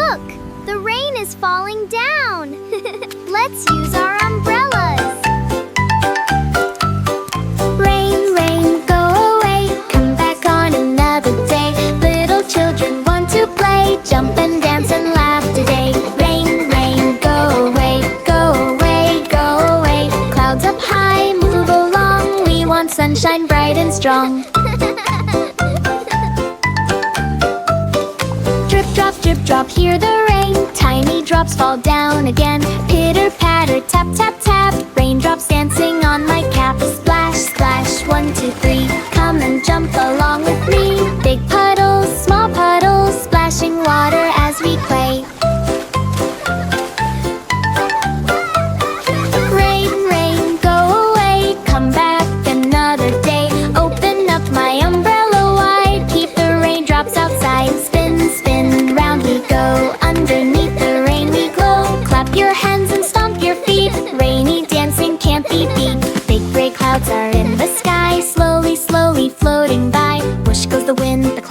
Look! The rain is falling down! Let's use our umbrellas! Rain, rain, go away. Come back on another day. Little children want to play. Jump and dance and laugh today. Rain, rain, go away. Go away, go away. Clouds up high, move along. We want sunshine bright and strong. Drip, drop, hear the rain. Tiny drops fall down again. Pitter, patter, tap, tap, tap. Raindrops dancing on my cap. Splash, splash, 1, 2, 3. Come and jump along with me. Big puddles, small puddles, splashing water as we play. Rain, rain, go away. Come back another day. Open up my umbrella wide. Keep the raindrops outside. Spin, spin, round we go. Underneath the rain we glow. Clap your hands and stomp your feet. Rainy dancing can't be beat. Big gray clouds are in the sky. Slowly, slowly floating by. Whoosh goes the wind, the